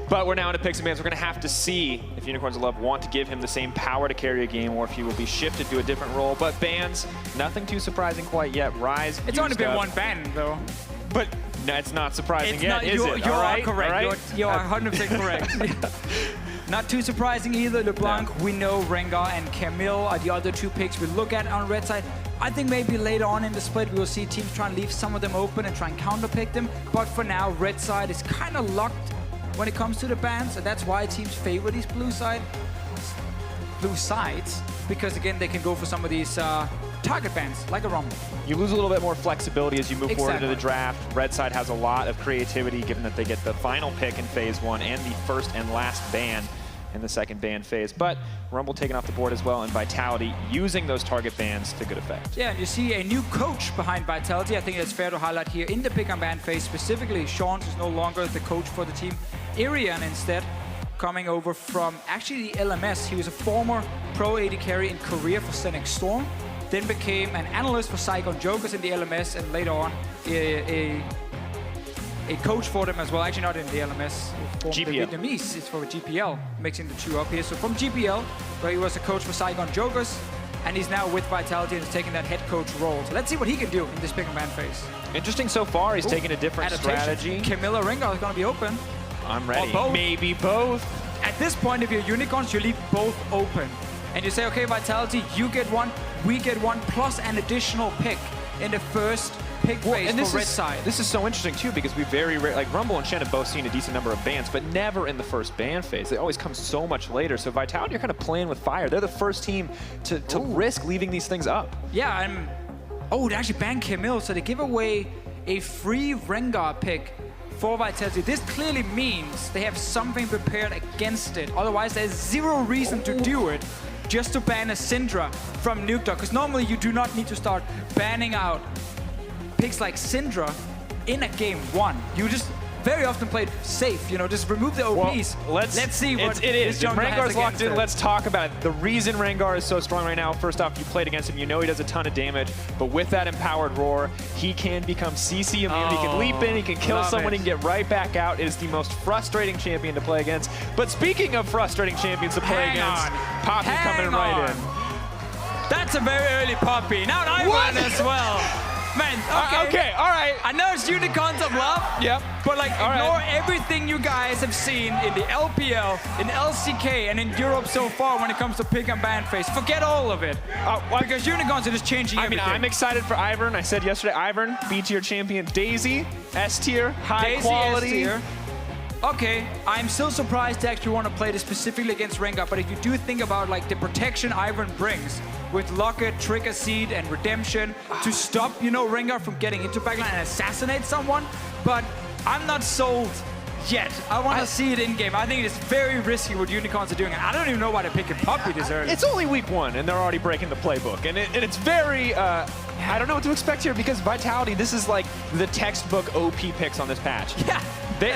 But we're now into picks and bans. We're going to have to see if Unicorns of Love want to give him the same power to carry a game or if he will be shifted to a different role. But bans, nothing too surprising quite yet. Rise. It's only been one ban, though. But that's not surprising yet, is it? You are correct. You are 100% correct. Not too surprising either. LeBlanc, we know Rengar and Camille are the other two picks we look at on red side. I think maybe later on in the split we will see teams try and leave some of them open and try and counterpick them. But for now, red side is kind of locked when it comes to the bans, and that's why teams favor these blue sides, because again they can go for some of these target bans, like a Rumble. You lose a little bit more flexibility as you move forward into the draft. Red side has a lot of creativity given that they get the final pick in phase 1 and the first and last ban in the second ban phase. But Rumble taken off the board as well, and Vitality using those target bans to good effect. Yeah, and you see a new coach behind Vitality. I think it's fair to highlight here in the pick and ban phase specifically. Sean is no longer the coach for the team. Irian instead, coming over from actually the LMS. He was a former pro AD carry in Korea for Senec Storm, then became an analyst for Saigon Jokers in the LMS, and later on a coach for them as well. Actually not in the LMS, GPL. The Vietnamese is for GPL, mixing the two up here. So from GPL, where he was a coach for Saigon Jokers, and he's now with Vitality and is taking that head coach role. So let's see what he can do in this pick and ban phase. Interesting so far. He's taking a different strategy. Camilla Rengar is going to be open. I'm ready. Both. Maybe both. At this point, if you're Unicorns, you leave both open. And you say, okay, Vitality, you get one, we get one, plus an additional pick in the first pick phase for red side. This is so interesting too, because we very rarely, like Rumble and Shen have both seen a decent number of bans, but never in the first ban phase. They always come so much later. So Vitality are kind of playing with fire. They're the first team to risk leaving these things up. Yeah, they actually banned Camille, so they give away a free Rengar pick for Vitality. This clearly means they have something prepared against it. Otherwise, there's zero reason to do it, just to ban a Syndra from Nukeduck. Because normally you do not need to start banning out picks like Syndra in a game 1. You just very often play it safe, you know, just remove the OPs. Well, let's see what it is. If Rengar's locked in, let's talk about it. The reason Rengar is so strong right now, first off, you played against him, you know he does a ton of damage, but with that empowered roar, he can become CC immune. He can leap in, he can kill someone, he can get right back out. It is the most frustrating champion to play against. But speaking of frustrating champions to play against, Poppy coming right in. That's a very early Poppy. Now Ivern as well. Man, okay, all right. I know it's Unicorns of Love, but like ignore everything you guys have seen in the LPL, in LCK, and in Europe so far when it comes to pick and ban phase. Forget all of it, because Unicorns are just changing everything. I mean, I'm excited for Ivern. I said yesterday, Ivern, B-tier champion. Daisy, S-tier, high quality. S-tier. Okay, I'm still surprised they actually want to play this specifically against Rengar, but if you do think about like the protection Ivern brings with Locket, Trigger Seed, and Redemption to stop, you know, Rengar from getting into backline and assassinate someone, but I'm not sold yet. I want to see it in game. I think it's very risky what Unicorns are doing. I don't even know why they're picking Poppy this early. It's only week 1, and they're already breaking the playbook, and it's very. I don't know what to expect here because Vitality, this is like the textbook OP picks on this patch. Yeah.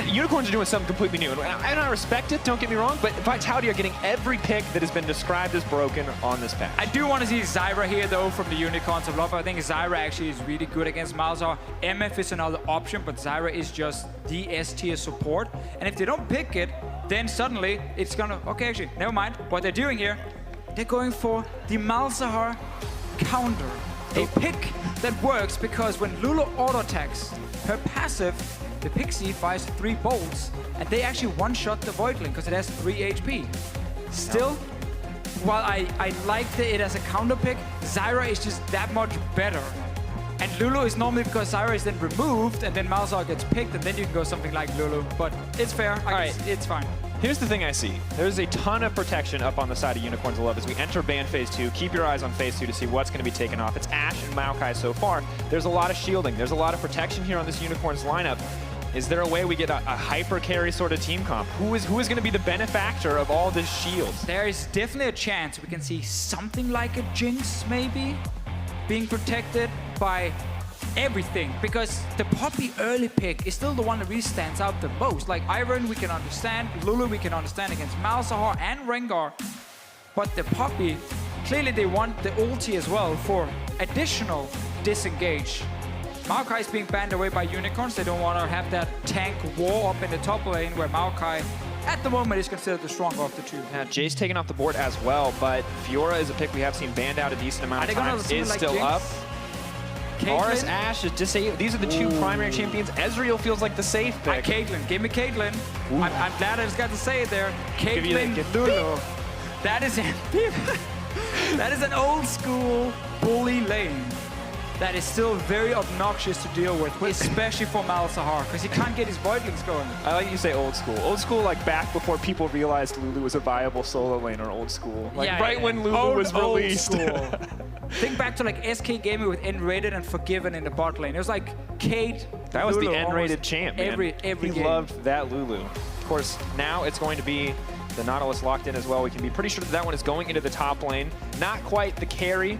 Unicorns are doing something completely new, and I respect it, don't get me wrong, but Vitality are getting every pick that has been described as broken on this patch. I do want to see Xerxe here, though, from the Unicorns of Love. I think Xerxe actually is really good against Malzahar. MF is another option, but Xerxe is just the S-tier support. And if they don't pick it, then suddenly it's gonna... Okay, actually, never mind. What they're doing here, they're going for the Malzahar counter. A pick that works because when Lulu auto-attacks, her passive, the Pixie fires 3 bolts, and they actually one-shot the Voidling because it has 3 HP. Still, while I like it as a counter pick, Xerxe is just that much better. And Lulu is normally because Xerxe is then removed, and then Malzahar gets picked, and then you can go something like Lulu. But it's fair. It's fine. Here's the thing I see. There's a ton of protection up on the side of Unicorns of Love as we enter ban phase 2. Keep your eyes on phase 2 to see what's going to be taken off. It's Ashe and Maokai so far. There's a lot of shielding. There's a lot of protection here on this Unicorns lineup. Is there a way we get a hyper carry sort of team comp? Who is going to be the benefactor of all this shield? There is definitely a chance we can see something like a Jinx maybe being protected by everything, because the Poppy early pick is still the one that really stands out the most. Like Ivern we can understand, Lulu we can understand against Malzahar and Rengar, but the Poppy, clearly they want the ulti as well for additional disengage. Maokai is being banned away by Unicorns. They don't want to have that tank war up in the top lane where Maokai, at the moment, is considered the stronger of the two. Yeah, Jay's taken off the board as well, but Fiora is a pick we have seen banned out a decent amount of times. Is like still up. Varus, Ashe is disabled. These are the two primary champions. Ezreal feels like the safe pick. Caitlyn, give me Caitlyn. I'm glad I just got to say it there. Caitlyn, Lulu. That is that is an old school bully lane that is still very obnoxious to deal with, especially for Malzahar, because he can't get his Voidlings going. I like you say old school. Old school, like back before people realized Lulu was a viable solo laner. Old school, like right when Lulu was released. Think back to like SK Gaming with N-rated and Forgiven in the bot lane. It was like Kate. That was the N-rated champ, man. Every he game. Loved that Lulu. Of course, now it's going to be the Nautilus locked in as well. We can be pretty sure that one is going into the top lane. Not quite the carry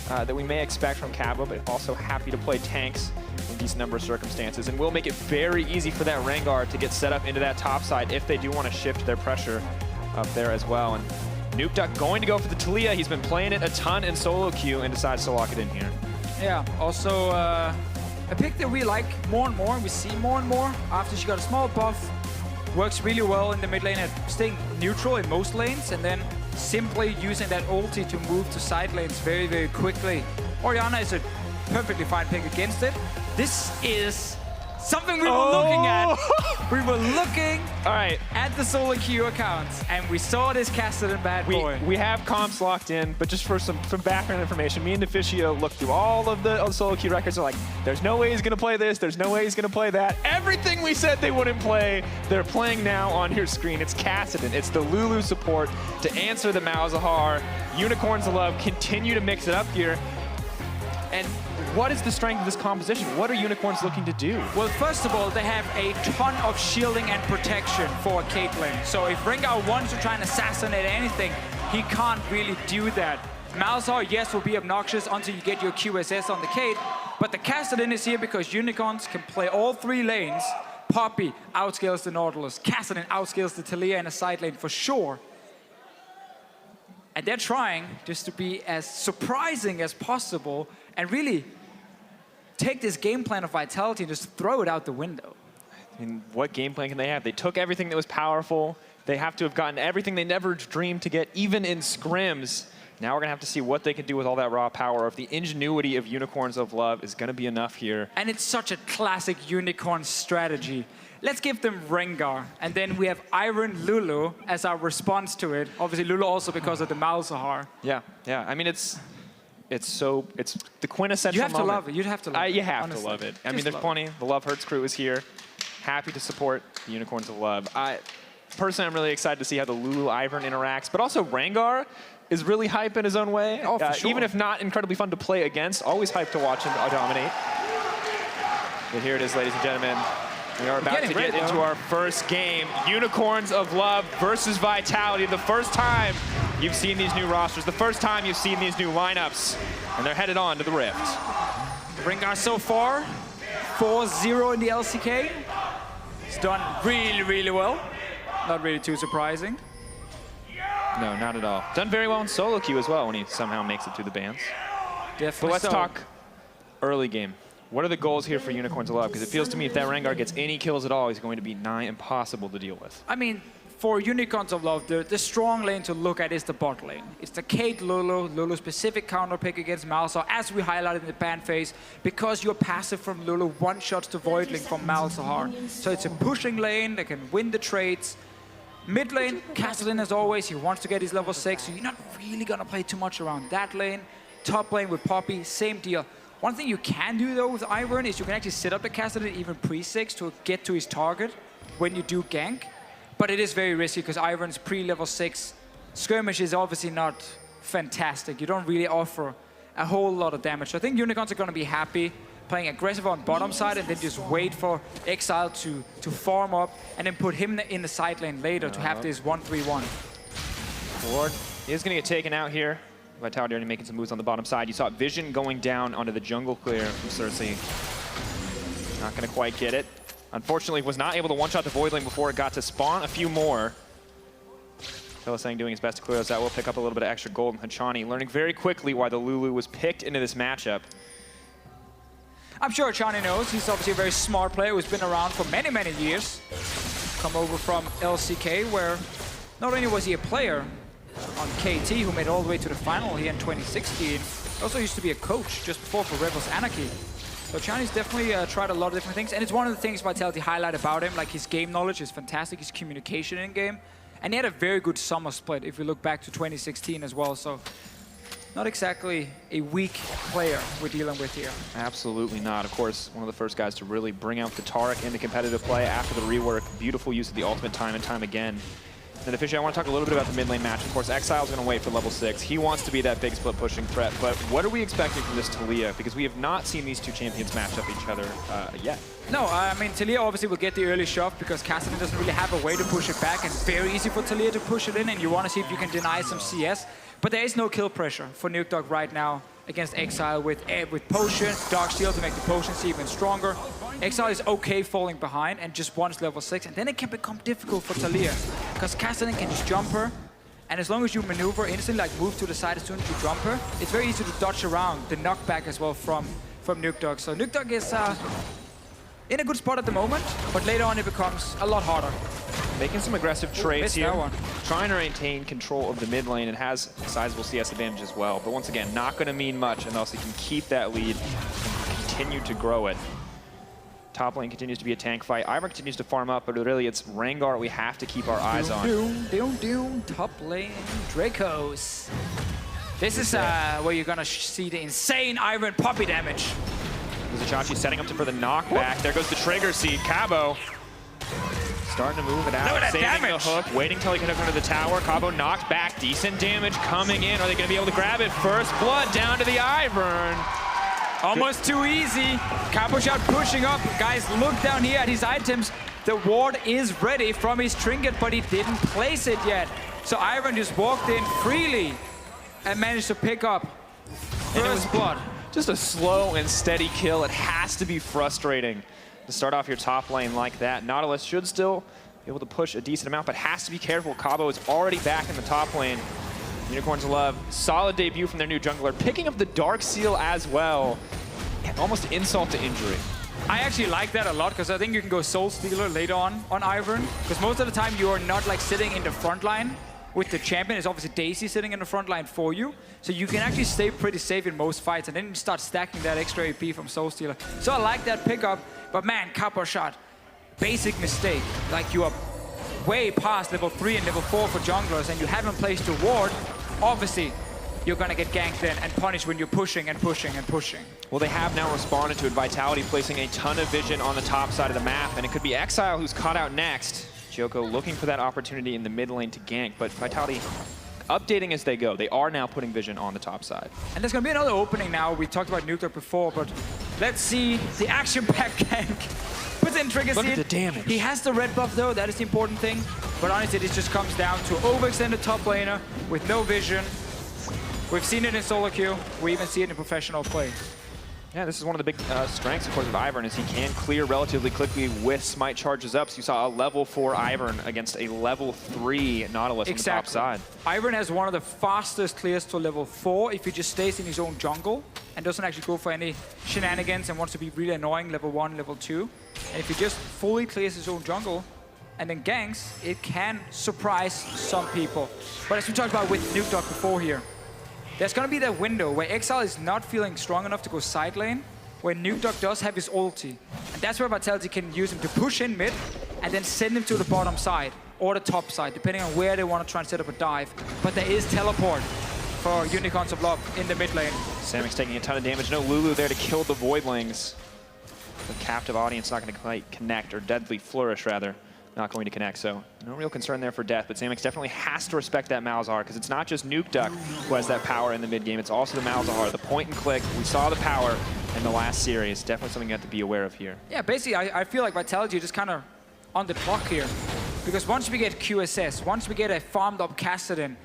that we may expect from Cabo, but also happy to play tanks in a decent number of circumstances. And will make it very easy for that Rengar to get set up into that top side if they do want to shift their pressure up there as well. And Nukeduck going to go for the Taliyah. He's been playing it a ton in solo queue and decides to lock it in here. Yeah, also a pick that we like more and more, and we see more and more after she got a small buff. Works really well in the mid lane at staying neutral in most lanes, and then simply using that ulti to move to side lanes very, very quickly. Orianna is a perfectly fine pick against it. This is something we were looking at. We were looking at the solo queue accounts, and we saw this Kassadin bad boy. We have comps locked in, but just for some background information, me and Deficio looked through all of the solo queue records. Are like, there's no way he's gonna play this. There's no way he's gonna play that. Everything we said they wouldn't play, they're playing now on your screen. It's Kassadin. It's the Lulu support to answer the Malzahar. Unicorns of Love continue to mix it up here. And what is the strength of this composition? What are Unicorns looking to do? Well, first of all, they have a ton of shielding and protection for Caitlyn. So if Rengar wants to try and assassinate anything, he can't really do that. Malzahar, yes, will be obnoxious until you get your QSS on the Cait, but the Kassadin is here because Unicorns can play all three lanes. Poppy outscales the Nautilus. Kassadin outscales the Taliyah in a side lane for sure. And they're trying just to be as surprising as possible and really take this game plan of Vitality and just throw it out the window. I mean, what game plan can they have? They took everything that was powerful. They have to have gotten everything they never dreamed to get, even in scrims. Now we're going to have to see what they can do with all that raw power. If the ingenuity of Unicorns of Love is going to be enough here. And it's such a classic Unicorn strategy. Let's give them Rengar, and then we have Ivern, Lulu as our response to it. Obviously, Lulu also because of the Malzahar. Yeah. I mean, it's the quintessential. You have to love it. You have to love it. You have to love it. I mean, there's plenty. The Love Hurts crew is here, happy to support the Unicorns of Love. Personally, I'm really excited to see how the Lulu Ivern interacts, but also Rengar is really hype in his own way. Oh, for sure. Even if not incredibly fun to play against, always hype to watch him dominate. But here it is, ladies and gentlemen. We are about to get into our first game. Unicorns of Love versus Vitality. The first time you've seen these new rosters, the first time you've seen these new lineups, and they're headed on to the Rift. Rengar so far, 4-0 in the LCK. It's done really, really well. Not really too surprising. No, not at all. Done very well in solo queue as well when he somehow makes it through the bans. Definitely. But let's talk early game. What are the goals here for Unicorns of Love? Because it feels to me if that Rengar gets any kills at all, he's going to be nigh impossible to deal with. I mean, for Unicorns of Love, the strong lane to look at is the bot lane. It's the Cait Lulu, Lulu's specific counter pick against Malzahar, as we highlighted in the ban phase, because you're passive from Lulu, one-shots to Voidling from Malzahar. So it's a pushing lane that can win the trades. Mid lane, Kassadin as always, he wants to get his level 6, so you're not really gonna play too much around that lane. Top lane with Poppy, same deal. One thing you can do though with Ivern is you can actually set up the Kassadin even pre-6 to get to his target when you do gank. But it is very risky because Ivern's pre-level 6 skirmish is obviously not fantastic. You don't really offer a whole lot of damage. So I think Unicorns are gonna be happy playing aggressive on bottom side and then just wait for Exileh to farm up and then put him in the side lane later to have this 1-3-1. Ward is going to get taken out here. Vitality already making some moves on the bottom side. You saw Vision going down onto the jungle clear from Xerxe. Not going to quite get it. Unfortunately, was not able to one-shot the Void Lane before it got to spawn a few more. Hylissang doing his best to clear those out. Will pick up a little bit of extra gold. And Hachani learning very quickly why the Lulu was picked into this matchup. I'm sure Hachani knows. He's obviously a very smart player who's been around for many, many years. Come over from LCK, where not only was he a player on KT, who made it all the way to the final here in 2016, he also used to be a coach just before for Rebels Anarchy. So Hachani's definitely tried a lot of different things, and it's one of the things Vitality highlight about him, like his game knowledge is fantastic, his communication in game, and he had a very good summer split if we look back to 2016 as well. So not exactly a weak player we're dealing with here. Absolutely not. Of course, one of the first guys to really bring out the Taric into competitive play after the rework. Beautiful use of the ultimate time and time again. And Deficio, I want to talk a little bit about the mid lane match. Of course, Exile's going to wait for level 6. He wants to be that big split pushing threat, but what are we expecting from this Taliyah? Because we have not seen these two champions match up each other yet. No, I mean, Taliyah obviously will get the early shove because Kassadin doesn't really have a way to push it back, and very easy for Taliyah to push it in, and you want to see if you can deny some CS. But there is no kill pressure for Nukeduck right now against Exileh with Potion, Dark Shield to make the Potions even stronger. Exileh is okay falling behind and just wants level 6, and then it can become difficult for Taliyah because Kassadin can just jump her, and as long as you maneuver instantly, like move to the side as soon as you jump her, it's very easy to dodge around the knockback as well from Nukeduck. So Nukeduck is in a good spot at the moment, but later on it becomes a lot harder. Making some aggressive trades here, trying to maintain control of the mid lane, and has a sizable CS advantage as well. But once again, not going to mean much unless he can keep that lead and continue to grow it. Top lane continues to be a tank fight. Ivern continues to farm up, but really it's Rengar we have to keep our eyes on. Top lane, Drakos. This is where you're going to see the insane Ivern puppy damage. Vizicsacsi setting up for the knockback. There goes the trigger seed. Cabo starting to move it out, saving the hook, waiting till he can hook under the tower. Cabo knocked back, decent damage coming in. Are they going to be able to grab it? First blood down to the Ivern. Almost too easy. Cabochard pushing up. Guys, look down here at his items. The ward is ready from his trinket, but he didn't place it yet. So Ivern just walked in freely and managed to pick up first blood. Just a slow and steady kill. It has to be frustrating to start off your top lane like that. Nautilus should still be able to push a decent amount, but has to be careful. Cabo is already back in the top lane. Unicorns love. Solid debut from their new jungler. Picking up the Dark Seal as well. Almost insult to injury. I actually like that a lot because I think you can go Soul Stealer later on Ivern, because most of the time you are not like sitting in the front line with the champion. It's obviously Daisy sitting in the front line for you. So you can actually stay pretty safe in most fights, and then you start stacking that extra AP from Soul Stealer. So I like that pickup, but man, Cabochard, basic mistake. Like you are way past level 3 and level 4 for junglers, and you haven't placed your ward. Obviously, you're gonna get ganked in and punished when you're pushing and pushing and pushing. Well, they have now responded to it. Vitality placing a ton of vision on the top side of the map, and it could be Exileh who's caught out next. Djoko looking for that opportunity in the mid lane to gank, but Vitality updating as they go. They are now putting vision on the top side. And there's going to be another opening now. We talked about Nukeduck before, but let's see the action-packed gank. Puts in trigger seed. Look at the damage. He has the red buff though, that is the important thing. But honestly, this just comes down to overextended top laner with no vision. We've seen it in solo queue. We even see it in professional play. Yeah, this is one of the big strengths, of course, of Ivern, is he can clear relatively quickly with smite charges up. So you saw a level 4 Ivern against a level 3 Nautilus on the top side. Ivern has one of the fastest clears to level 4 if he just stays in his own jungle and doesn't actually go for any shenanigans and wants to be really annoying level 1, level 2. And if he just fully clears his own jungle and then ganks, it can surprise some people. But as we talked about with Nukeduck before here, there's going to be that window where Exileh is not feeling strong enough to go side lane, where Nukeduck does have his ulti. And that's where Vitality can use him to push in mid and then send him to the bottom side or the top side, depending on where they want to try and set up a dive. But there is teleport for Unicorns of Love in the mid lane. Samux taking a ton of damage. No Lulu there to kill the Voidlings. The captive audience not going to quite connect, or Deadly Flourish rather. Not going to connect, so no real concern there for death, but Samux definitely has to respect that Malzahar, because it's not just Nukeduck who has that power in the mid game, it's also the Malzahar, the point and click. We saw the power in the last series. Definitely something you have to be aware of here. Yeah, basically, I feel like Vitality is just kind of on the clock here, because once we get QSS, once we get a farmed up Kassadin,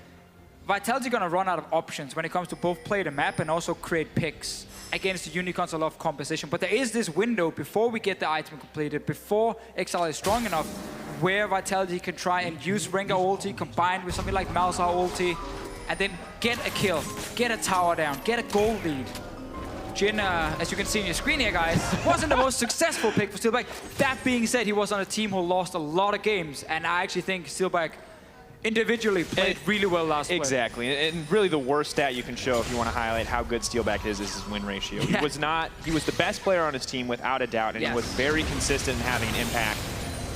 Vitality going to run out of options when it comes to both play the map and also create picks against the Unicorns of Love composition. But there is this window before we get the item completed, before Exileh is strong enough, where Vitality can try and use Rengar ulti combined with something like Malzahar ulti, and then get a kill, get a tower down, get a gold lead. Jhin, as you can see on your screen here, guys, wasn't the most successful pick for Steelback. That being said, he was on a team who lost a lot of games, and I actually think Steelback individually played really well last play. Exactly, and really the worst stat you can show if you want to highlight how good Steelback is his win ratio. Yeah. He was the best player on his team without a doubt, and he was very consistent in having an impact.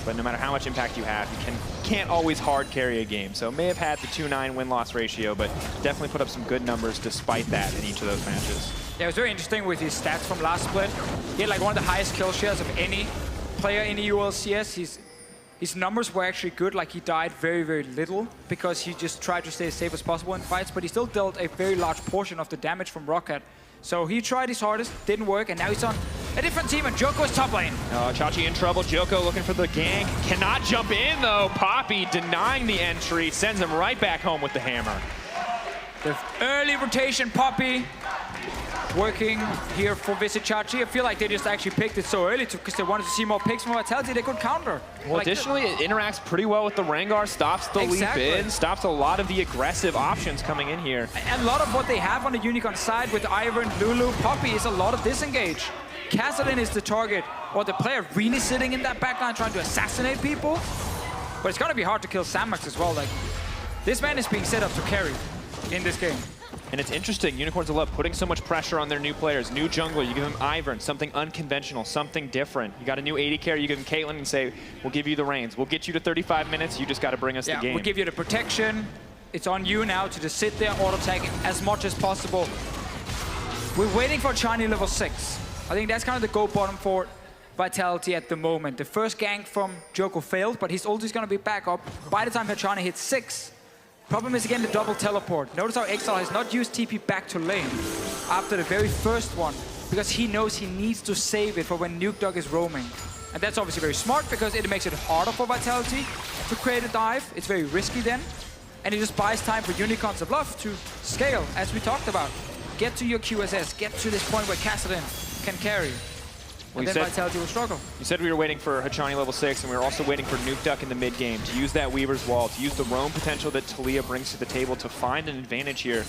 But no matter how much impact you have, you can't always hard carry a game. So may have had the 2-9 win-loss ratio, but definitely put up some good numbers despite that in each of those matches. Yeah, it was very interesting with his stats from last split. He had like one of the highest kill shares of any player in the UOL CS. His numbers were actually good, like he died very, very little because he just tried to stay as safe as possible in fights, but he still dealt a very large portion of the damage from Rocket. So he tried his hardest, didn't work, and now he's on a different team, and Djoko is top lane. Chachi in trouble. Djoko looking for the gank. Cannot jump in, though. Poppy denying the entry. Sends him right back home with the hammer. The early rotation Poppy working here for Vizicsacsi. I feel like they just actually picked it so early because they wanted to see more picks from Vitality. They could counter. Well, like additionally, it interacts pretty well with the Rengar. Stops the leap in. Stops a lot of the aggressive options coming in here. And a lot of what they have on the Unicorn side with Ivern, Lulu, Poppy is a lot of disengage. Kassadin is the target, or the player really sitting in that backline trying to assassinate people. But it's going to be hard to kill Samux as well. Like, this man is being set up to carry in this game. And it's interesting, Unicorns love putting so much pressure on their new players. New jungler, you give them Ivern, something unconventional, something different. You got a new AD carry, you give them Caitlyn and say, we'll give you the reins. We'll get you to 35 minutes, you just got to bring us the game. We'll give you the protection. It's on you now to just sit there, auto-tag as much as possible. We're waiting for Hachani level 6. I think that's kind of the go bottom for Vitality at the moment. The first gank from Djoko failed, but his ult is going to be back up by the time Hachani hits 6. Problem is, again, the double teleport. Notice how Exileh has not used TP back to lane after the very first one, because he knows he needs to save it for when Nukeduck is roaming. And that's obviously very smart, because it makes it harder for Vitality to create a dive. It's very risky then. And it just buys time for Unicorns of Love to scale, as we talked about. Get to your QSS, get to this point where Kassadin can carry. Well, and then Vitality will struggle. You said we were waiting for Hachani level 6, and we were also waiting for Nukeduck in the mid game to use that Weaver's Wall, to use the roam potential that Taliyah brings to the table to find an advantage here.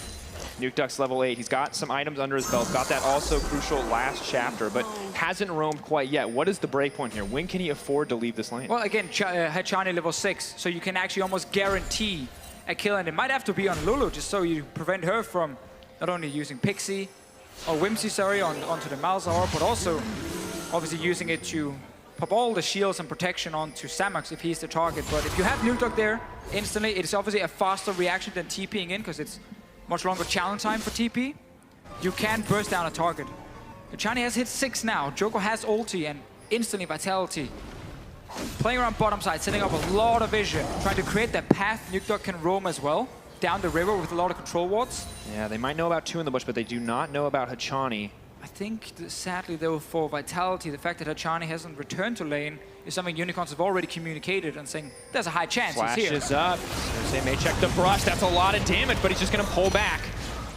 Nukeduck's level 8. He's got some items under his belt. Got that also crucial last chapter, but hasn't roamed quite yet. What is the breakpoint here? When can he afford to leave this lane? Well, again, Hachani level 6, so you can actually almost guarantee a kill, and it might have to be on Lulu, just so you prevent her from not only using Pixie, or Whimsy, sorry, onto the Malzahar, but also obviously using it to pop all the shields and protection onto Samux if he's the target. But if you have Nukeduck there instantly, it's obviously a faster reaction than TPing in, because it's much longer challenge time for TP. You can burst down a target. Hachani has hit 6 now. Djoko has ulti and instantly Vitality. Playing around bottom side, setting up a lot of vision, trying to create that path Nukeduck can roam as well, down the river with a lot of control wards. Yeah, they might know about 2 in the bush, but they do not know about Hachani. I think, sadly, though, for Vitality, the fact that Hachani hasn't returned to lane is something Unicorns have already communicated and saying there's a high chance he's here. Flashes up. Xerxe may check the brush. That's a lot of damage, but he's just going to pull back.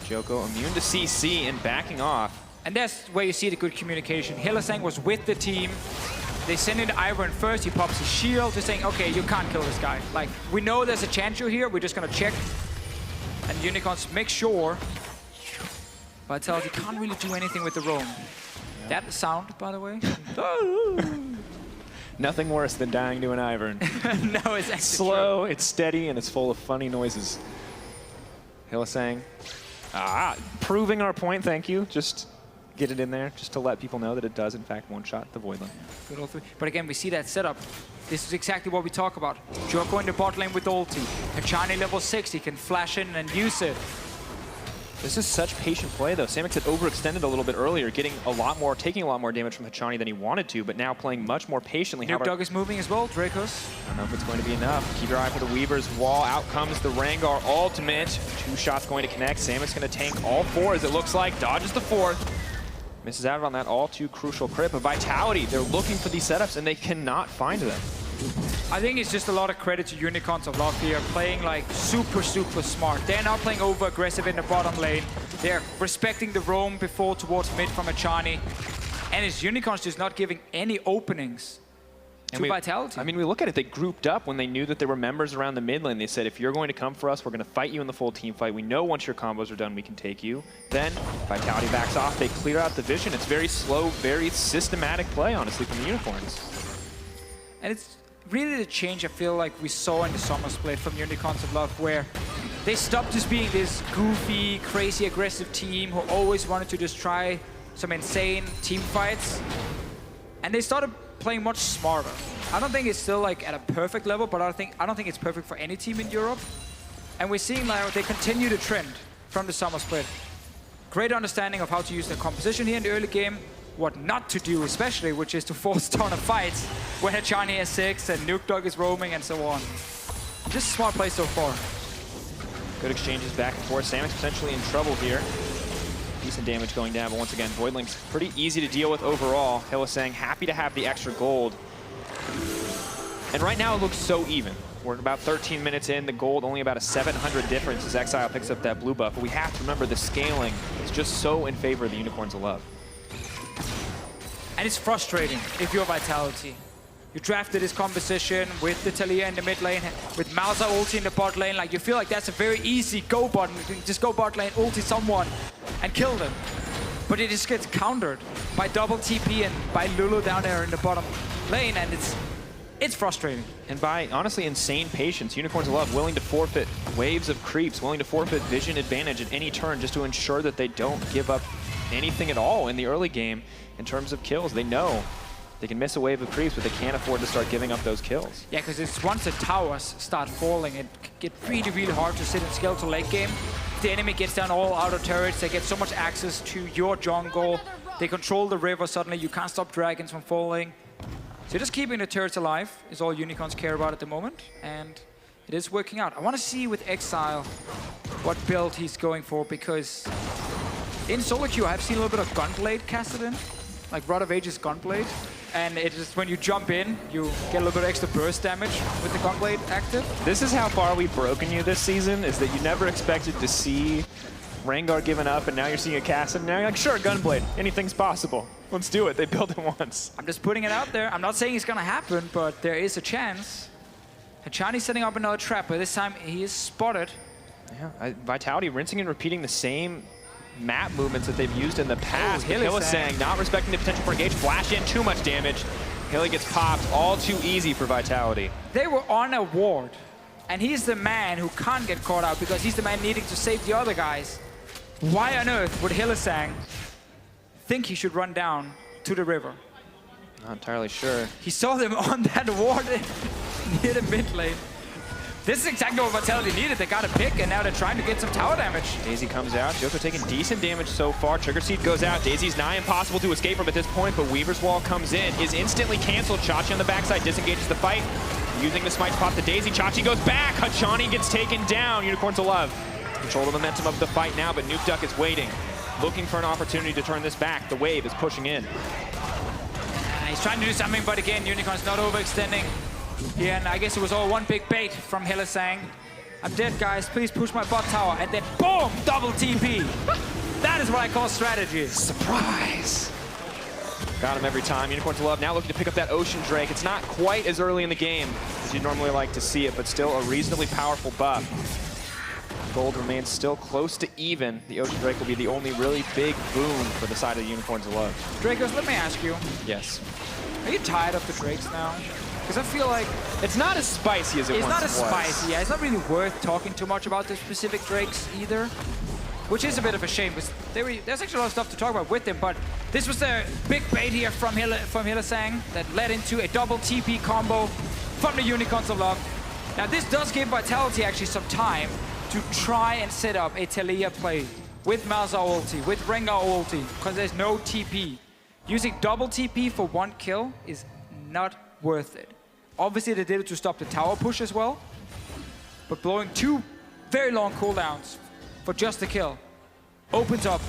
Djoko immune to CC and backing off. And that's where you see the good communication. Hylissang was with the team. They send in Ivern first. He pops his shield. They're saying, okay, you can't kill this guy. Like, we know there's a chance you're here. We're just going to check. And Unicorns make sure Vitality can't really do anything with the roam. Yeah. That sound, by the way. Nothing worse than dying to an Ivern. No, it's actually slow, it's steady, and it's full of funny noises. Hylissang. Proving our point, thank you. Just get it in there, just to let people know that it does, in fact, one-shot the Void Lane. Good ulti. But again, we see that setup. This is exactly what we talk about. Djoko in the bot lane with ulti. Hachani level 6, he can flash in and use it. This is such patient play, though. Samux had overextended a little bit earlier, taking a lot more damage from Hachani than he wanted to, but now playing much more patiently. Nukeduck is moving as well, Drakos. I don't know if it's going to be enough. Keep your eye for the Weaver's Wall. Out comes the Rengar ultimate. 2 shots going to connect. Samux going to tank all 4, as it looks like. Dodges the 4th. Misses out on that all too crucial crit. But Vitality, they're looking for these setups, and they cannot find them. I think it's just a lot of credit to Unicorns of Love here, playing like super smart. They're not playing over aggressive in the bottom lane. They're respecting the roam before towards mid from Hachani. And it's Unicorns just not giving any openings to Vitality. I mean, we look at it, they grouped up when they knew that there were members around the mid lane. They said, if you're going to come for us, we're going to fight you in the full team fight. We know once your combos are done, we can take you. Then Vitality backs off, they clear out the vision. It's very slow, very systematic play, honestly, from the Unicorns. And it's really the change I feel like we saw in the summer split from Unicorns of Love, where they stopped just being this goofy, crazy, aggressive team who always wanted to just try some insane team fights. And they started playing much smarter. I don't think it's still like at a perfect level, but I don't think it's perfect for any team in Europe. And we're seeing now they continue the trend from the summer split. Great understanding of how to use the composition here in the early game, what not to do especially, which is to force ton of fights when Hachani has 6 and Nukeduck is roaming and so on. Just smart play so far. Good exchanges back and forth. Samux potentially in trouble here. Decent damage going down, but once again, Voidlink's pretty easy to deal with overall. Hylissang happy to have the extra gold. And right now it looks so even. We're about 13 minutes in, the gold only about a 700 difference as Exileh picks up that blue buff. But we have to remember the scaling is just so in favor of the Unicorns of Love. And it's frustrating if you're Vitality. You drafted this composition with the Taliyah in the mid lane, with Malzahar ulti in the bot lane. Like, you feel like that's a very easy go button. You can just go bot lane, ulti someone, and kill them. But it just gets countered by double TP and by Lulu down there in the bottom lane, and it's frustrating. And by, honestly, insane patience, Unicorns of Love willing to forfeit waves of creeps, willing to forfeit vision advantage at any turn just to ensure that they don't give up anything at all in the early game in terms of kills. They know they can miss a wave of creeps, but they can't afford to start giving up those kills. Yeah, because it's once the towers start falling, it gets really, really hard to sit in skeletal late game. If the enemy gets down all outer turrets, they get so much access to your jungle. They control the river suddenly. You can't stop dragons from falling. So just keeping the turrets alive is all Unicorns care about at the moment, and it is working out. I want to see with Exileh what build he's going for, because in solo queue I've seen a little bit of Gunblade Kassadin, like Rod of Ages Gunblade. And it is when you jump in, you get a little bit of extra burst damage with the Gunblade active. This is how far we've broken you this season, is that you never expected to see Rengar giving up, and now you're seeing a Kassadin, and now you're like, sure, Gunblade, anything's possible. Let's do it. They built it once. I'm just putting it out there. I'm not saying it's going to happen, but there is a chance. Hachani setting up another trap, but this time he is spotted. Yeah, Vitality rinsing and repeating the same map movements that they've used in the past. Hylissang not respecting the potential for engage. Flash in, too much damage. Hilly gets popped, all too easy for Vitality. They were on a ward, and he's the man who can't get caught out because he's the man needing to save the other guys. Why on earth would Hylissang think he should run down to the river? Not entirely sure. He saw them on that ward near the mid lane. This is exactly what Vitality needed. They got a pick, and now they're trying to get some tower damage. Daisy comes out. Djoko taking decent damage so far. Trigger Seed goes out. Daisy's nigh impossible to escape from at this point, but Weaver's Wall comes in. Is instantly canceled. Chachi on the backside disengages the fight. Using the smite to pop the Daisy. Chachi goes back. Hachani gets taken down. Unicorns of Love control the momentum of the fight now, but Nukeduck is waiting. Looking for an opportunity to turn this back. The wave is pushing in. He's trying to do something, but again, Unicorn's not overextending. Yeah, and I guess it was all one big bait from Hylissang. I'm dead, guys. Please push my bot tower. And then, boom! Double TP. That is what I call strategy. Surprise! Got him every time. Unicorns of Love now looking to pick up that Ocean Drake. It's not quite as early in the game as you'd normally like to see it, but still a reasonably powerful buff. Gold remains still close to even. The Ocean Drake will be the only really big boon for the side of the Unicorns of Love. Drakos, let me ask you. Yes. Are you tired of the Drakes now? Because I feel like it's not as spicy as it once was. It's not as spicy, yeah. It's not really worth talking too much about the specific Drakes either, which is a bit of a shame, because there's actually a lot of stuff to talk about with them, but this was the big bait here from Hylissang that led into a double TP combo from the Unicorns of Love. Now this does give Vitality actually some time to try and set up a Taliyah play with Malzahar ulti, with Rengar ulti, because there's no TP. Using double TP for one kill is not worth it. Obviously they did it to stop the tower push as well, but blowing 2 very long cooldowns for just the kill opens up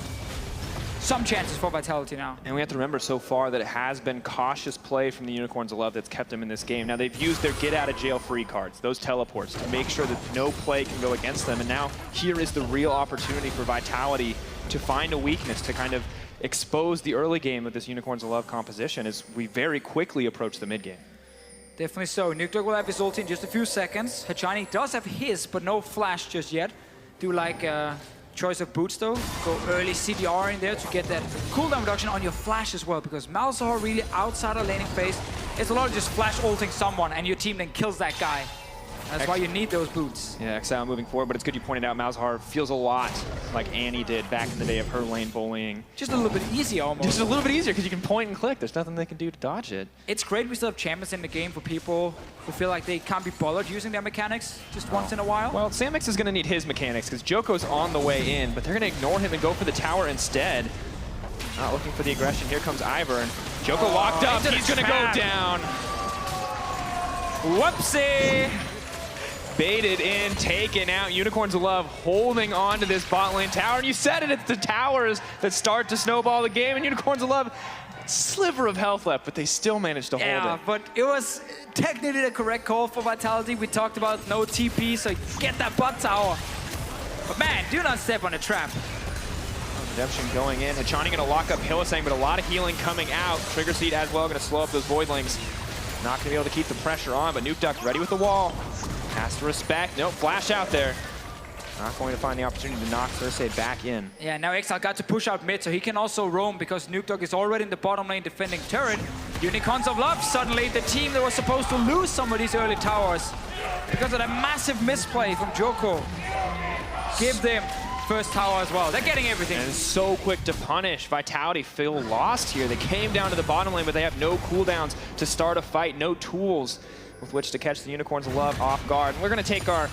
some chances for Vitality now. And we have to remember so far that it has been cautious play from the Unicorns of Love that's kept them in this game. Now they've used their get out of jail free cards, those teleports, to make sure that no play can go against them. And now here is the real opportunity for Vitality to find a weakness, to kind of expose the early game of this Unicorns of Love composition as we very quickly approach the mid game. Definitely so. Nukeduck will have his ulti in just a few seconds. Hachani does have his, but no flash just yet. Do like choice of boots though. Go early CDR in there to get that cooldown reduction on your flash as well, because Malzahar really outside of laning phase. It's a lot of just flash ulting someone and your team then kills that guy. That's why you need those boots. Yeah, Exileh moving forward, but it's good you pointed out Malzahar feels a lot like Annie did back in the day of her lane bullying. Just a little bit easier almost. Just a little bit easier because you can point and click. There's nothing they can do to dodge it. It's great we still have champions in the game for people who feel like they can't be bothered using their mechanics just once in a while. Well, Samux is going to need his mechanics because Djoko's on the way in, but they're going to ignore him and go for the tower instead. Not looking for the aggression. Here comes Ivern. Djoko locked up. He's going to go down. Whoopsie. Baited in, taken out. Unicorns of Love holding on to this bot lane tower. And you said it, it's the towers that start to snowball the game. And Unicorns of Love, sliver of health left, but they still managed to hold it. Yeah, but it was technically the correct call for Vitality. We talked about no TP, so get that bot tower. But man, do not step on a trap. Redemption going in. Hachani going to lock up Hylissang, but a lot of healing coming out. Trigger Seed as well, going to slow up those Voidlings. Not going to be able to keep the pressure on, but Nukeduck ready with the wall. Has to respect. Nope, flash out there. Not going to find the opportunity to knock Xerxe back in. Yeah, now Exileh got to push out mid, so he can also roam because Nukeduck is already in the bottom lane defending turret. Unicorns of Love, suddenly the team that was supposed to lose some of these early towers because of that massive misplay from Djoko. Give them first tower as well. They're getting everything. And so quick to punish. Vitality feel lost here. They came down to the bottom lane, but they have no cooldowns to start a fight, no tools with which to catch the Unicorns of Love off guard. And we're going to take our,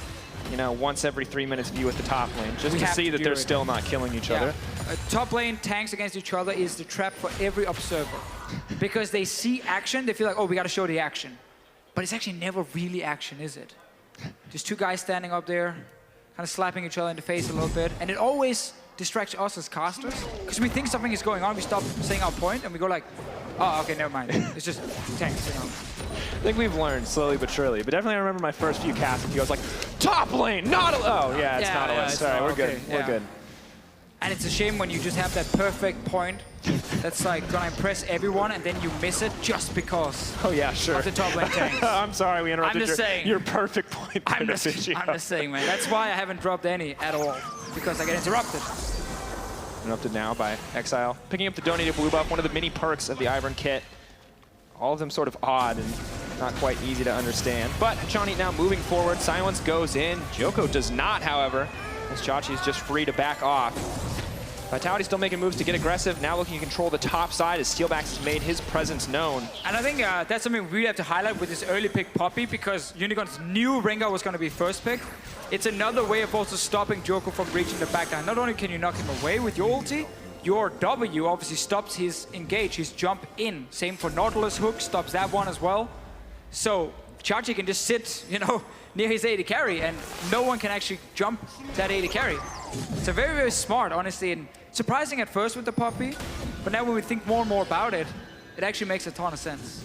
once every 3 minutes view at the top lane, just to see that they're still not killing each other. Top lane tanks against each other is the trap for every observer. Because they see action, they feel like, oh, we got to show the action. But it's actually never really action, is it? Just two guys standing up there, kind of slapping each other in the face a little bit. And it always distracts us as casters, because we think something is going on, we stop saying our point, and we go like, oh, okay, never mind. It's just tanks, I think we've learned slowly but surely, but definitely I remember my first few casts with you. I was like, top lane, Nautilus. Oh, yeah, it's Nautilus. Sorry, we're good. We're good. And it's a shame when you just have that perfect point that's like gonna impress everyone, and then you miss it just because. Oh yeah, sure. Of the top lane tanks. I'm sorry, we interrupted your perfect point. I'm just saying, man. That's why I haven't dropped any at all, because I get interrupted. Interrupted now by Exileh. Picking up the donated blue buff, one of the mini perks of the Ivern kit. All of them sort of odd and not quite easy to understand. But Hachani now moving forward. Silence goes in. Djoko does not, however, as Chachi is just free to back off. Vitality still making moves to get aggressive. Now looking to control the top side as Steelback has made his presence known. And I think that's something we really have to highlight with this early pick Poppy, because Unicorns knew Rengar was going to be first pick. It's another way of also stopping Djoko from reaching the backline. Not only can you knock him away with your ulti, your W obviously stops his engage, his jump in. Same for Nautilus hook, stops that one as well. So Chachi can just sit, near his AD carry, and no one can actually jump that AD carry. So very, very smart, honestly, and surprising at first with the Poppy, but now when we think more and more about it, it actually makes a ton of sense.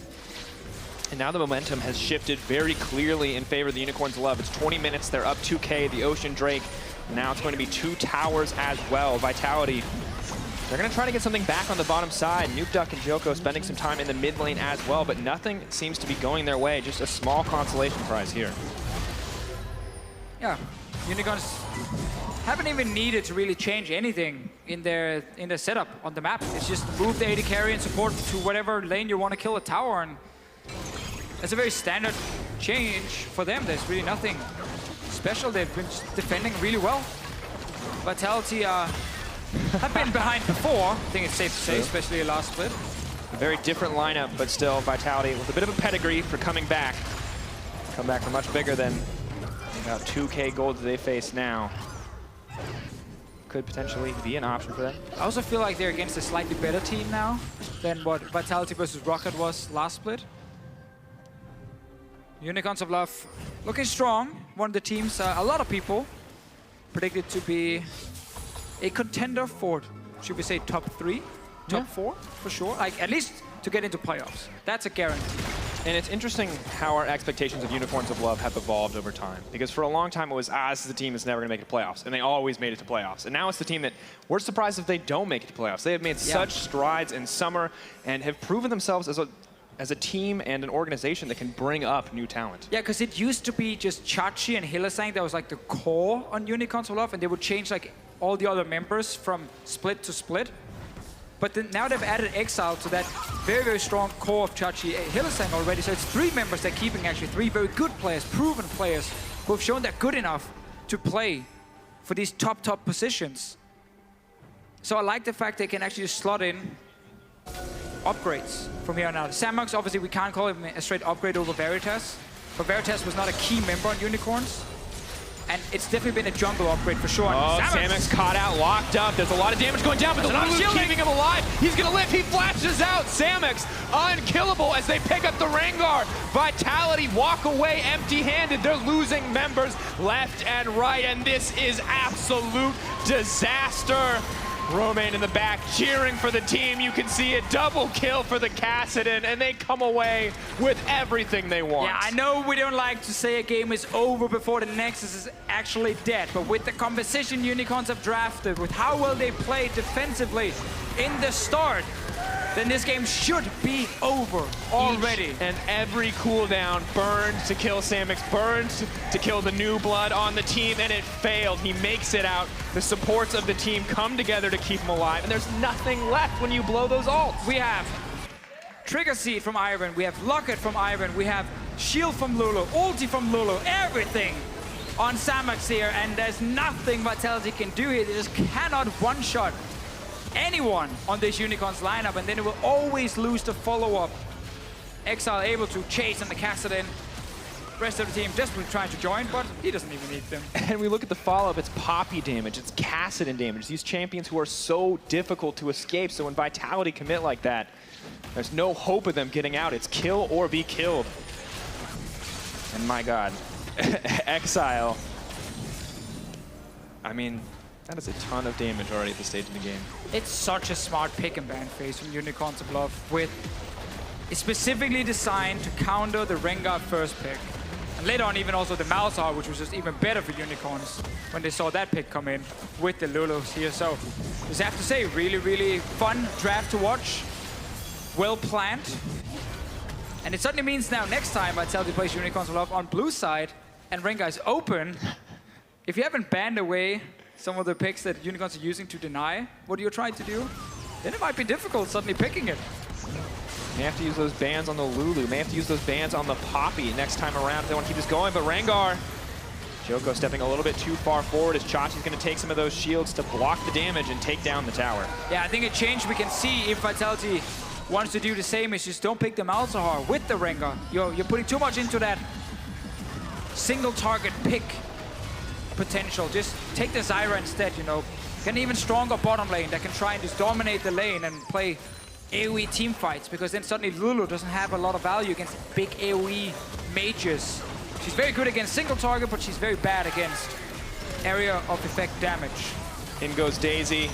And now the momentum has shifted very clearly in favor of the Unicorns of Love. It's 20 minutes, they're up 2K, the Ocean Drake. Now it's going to be 2 towers as well. Vitality, they're going to try to get something back on the bottom side. Nukeduck and Djoko spending some time in the mid lane as well, but nothing seems to be going their way. Just a small consolation prize here. Yeah, Unicorns haven't even needed to really change anything in their setup on the map. It's just move the AD carry and support to whatever lane you want to kill a tower, and it's a very standard change for them. There's really nothing special. They've been defending really well. Vitality have been behind before. I think it's safe to say, especially last split. A very different lineup, but still Vitality with a bit of a pedigree for coming back. Come back for much bigger than about 2K gold that they face now. Could potentially be an option for them. I also feel like they're against a slightly better team now than what Vitality versus Rocket was last split. Unicorns of Love looking strong. One of the teams a lot of people predicted to be a contender for, should we say, top 3, top 4 for sure. Like at least to get into playoffs. That's a guarantee. And it's interesting how our expectations of Unicorns of Love have evolved over time. Because for a long time it was, this is a team that's never going to make it to playoffs. And they always made it to playoffs. And now it's the team that we're surprised if they don't make it to playoffs. They have made such strides in summer and have proven themselves as a as a team and an organization that can bring up new talent. Yeah, because it used to be just Chachi and Hylissang that was like the core on Unicorns of Love, and they would change like all the other members from split to split. But then now they've added Exileh to that very, very strong core of Chachi Hylissang already. So it's 3 members they're keeping, actually 3 very good players, proven players, who have shown they're good enough to play for these top positions. So I like the fact they can actually slot in upgrades from here on out. Samux, obviously we can't call him a straight upgrade over Veritas, but Veritas was not a key member on Unicorns. And it's definitely been a jungle upgrade for sure. Oh, Samux caught out, locked up. There's a lot of damage going down, but the Lulu's keeping him alive. He's gonna live, he flashes out. Samux, unkillable as they pick up the Rengar. Vitality walk away empty-handed. They're losing members left and right, and this is absolute disaster. Romain in the back cheering for the team. You can see it, double kill for the Kassadin, and they come away with everything they want. Yeah, I know we don't like to say a game is over before the Nexus is actually dead, but with the composition Unicorns have drafted, with how well they play defensively in the start, then this game should be over already. Each and every cooldown burned to kill Samux, burned to kill the new blood on the team, and it failed. He makes it out. The supports of the team come together to keep him alive, and there's nothing left when you blow those ults. We have Trigger Seed from Ivern, we have Locket from Ivern, we have Shield from Lulu, Ulti from Lulu, everything on Samux here, and there's nothing Vitality can do here. They just cannot one-shot anyone on this Unicorns lineup, and then it will always lose the follow-up. Exileh able to chase on the Kassadin. Rest of the team desperately trying to join, but he doesn't even need them. And we look at the follow-up, it's Poppy damage, it's Kassadin damage. These champions who are so difficult to escape, so when Vitality commit like that, there's no hope of them getting out. It's kill or be killed. And my god, Exileh. I mean, that is a ton of damage already at this stage of the game. It's such a smart pick and ban phase from Unicorns of Love, with it's specifically designed to counter the Rengar first pick. And later on even also the Malzahar, which was just even better for Unicorns when they saw that pick come in with the Lulus here. So just have to say, really, really fun draft to watch. Well planned. And it certainly means now next time Vitality plays Unicorns of Love on blue side and Rengar is open, if you haven't banned away some of the picks that Unicorns are using to deny what you're trying to do, then it might be difficult suddenly picking it. May have to use those bans on the Lulu, may have to use those bans on the Poppy next time around if they want to keep this going, but Rengar, Djoko stepping a little bit too far forward as Chachi's going to take some of those shields to block the damage and take down the tower. Yeah, I think a change we can see if Vitality wants to do the same is just don't pick the Malzahar with the Rengar. You're putting too much into that single target pick potential. Just take the Zyra instead, you know. Get an even stronger bottom lane that can try and just dominate the lane and play AoE team fights, because then suddenly Lulu doesn't have a lot of value against big AoE mages. She's very good against single target, but she's very bad against area of effect damage. In goes Daisy.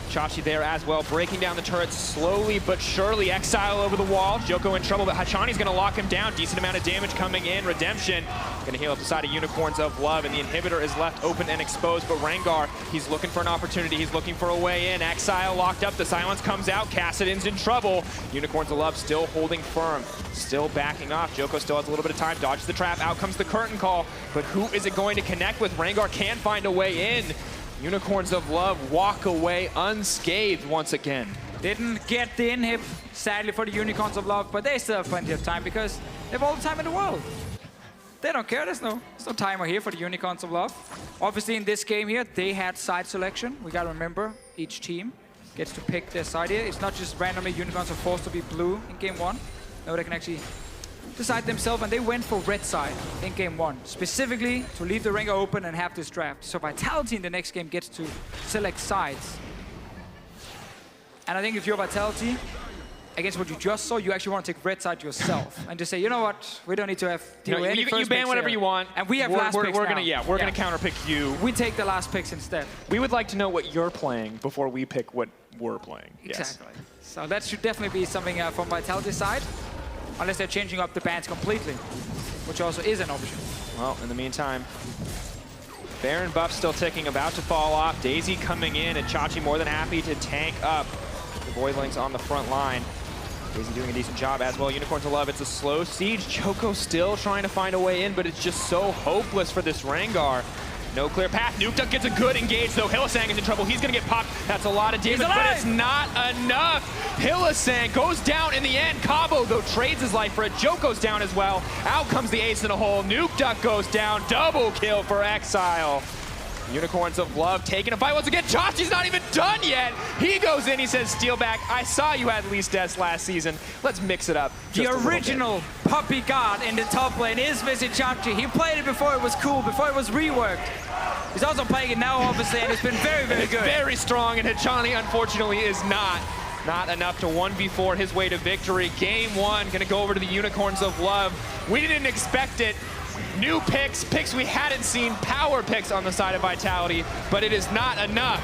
Chachi there as well, breaking down the turrets slowly but surely. Exileh over the wall. Djoko in trouble, but Hachani's going to lock him down. Decent amount of damage coming in. Redemption going to heal up the side of Unicorns of Love, and the inhibitor is left open and exposed. But Rengar, he's looking for an opportunity. He's looking for a way in. Exileh locked up. The silence comes out. Kassadin's in trouble. Unicorns of Love still holding firm, still backing off. Djoko still has a little bit of time. Dodges the trap. Out comes the curtain call. But who is it going to connect with? Rengar can find a way in. Unicorns of Love walk away unscathed once again. Didn't get the inhib, sadly, for the Unicorns of Love, but they still have plenty of time because they have all the time in the world. They don't care, there's no timer here for the Unicorns of Love. Obviously in this game here, they had side selection. We gotta remember, each team gets to pick their side here. It's not just randomly Unicorns are forced to be blue in game one. No, they can actually decide themselves, and they went for red side in game one, specifically to leave the Rengar open and have this draft. So Vitality in the next game gets to select sides. And I think if you're Vitality, against what you just saw, you actually want to take red side yourself and just say, you know what, we don't need to have deal with any first you ban whatever you want, and we have last picks we're now. gonna counterpick you. We take the last picks instead. We would like to know what you're playing before we pick what we're playing. Exactly. Yes. So that should definitely be something from Vitality's side. Unless they're changing up the bans completely, which also is an option. Well, in the meantime, Baron buff still ticking, about to fall off. Daisy coming in, and Chachi more than happy to tank up the Voidlings on the front line. Daisy doing a decent job as well. Unicorns of Love, it's a slow siege. Djoko still trying to find a way in, but it's just so hopeless for this Rengar. No clear path. Nukeduck gets a good engage, though. Hylissang is in trouble. He's going to get popped. That's a lot of damage, but it's not enough. Hylissang goes down in the end. Cabo, though, trades his life for it. Djoko's down as well. Out comes the ace in a hole. Nukeduck goes down. Double kill for Exileh. Unicorns of Love taking a fight once again. Chachi's not even done yet. He goes in, he says, Steelback, I saw you had least deaths last season. Let's mix it up. The original puppy god in the top lane is Vizicsacsi. He played it before it was cool, before it was reworked. He's also playing it now, obviously, and it's been very, very good. Very strong, and Hachani, unfortunately, is not. Not enough to 1v4 his way to victory. Game 1, gonna go over to the Unicorns of Love. We didn't expect it. New picks we hadn't seen, power picks on the side of Vitality, but it is not enough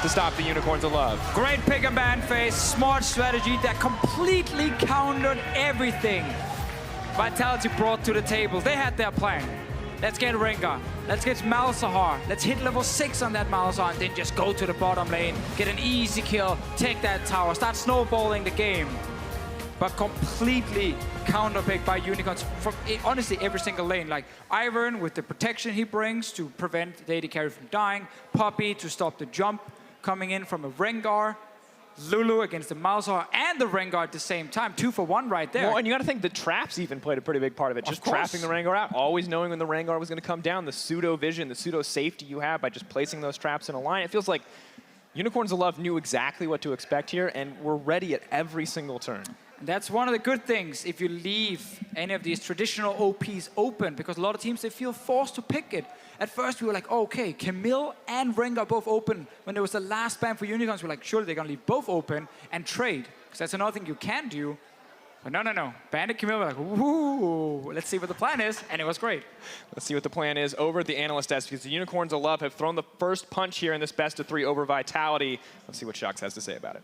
to stop the Unicorns of Love. Great pick and ban phase, smart strategy that completely countered everything Vitality brought to the table. They had their plan. Let's get Rengar, let's get Malzahar, let's hit level 6 on that Malzahar, and then just go to the bottom lane, get an easy kill, take that tower, start snowballing the game. But completely counterpicked by Unicorns from honestly every single lane. Like Ivern with the protection he brings to prevent the AD carry from dying, Poppy to stop the jump coming in from a Rengar, Lulu against the Malzahar and the Rengar at the same time. 2 for 1 right there. Well, and you got to think the traps even played a pretty big part of it. Just trapping the Rengar out, always knowing when the Rengar was going to come down, the pseudo vision, the pseudo safety you have by just placing those traps in a line. It feels like Unicorns of Love knew exactly what to expect here and were ready at every single turn. That's one of the good things if you leave any of these traditional OPs open, because a lot of teams, they feel forced to pick it. At first we were like, oh, okay, Camille and Rengar both open. When there was the last ban for Unicorns, we were like, surely they're going to leave both open and trade, because that's another thing you can do. But no. Bandit Camille were like, ooh, let's see what the plan is, and it was great. Let's see what the plan is over at the analyst desk, because the Unicorns of Love have thrown the first punch here in this best of 3 over Vitality. Let's see what Xerxe has to say about it.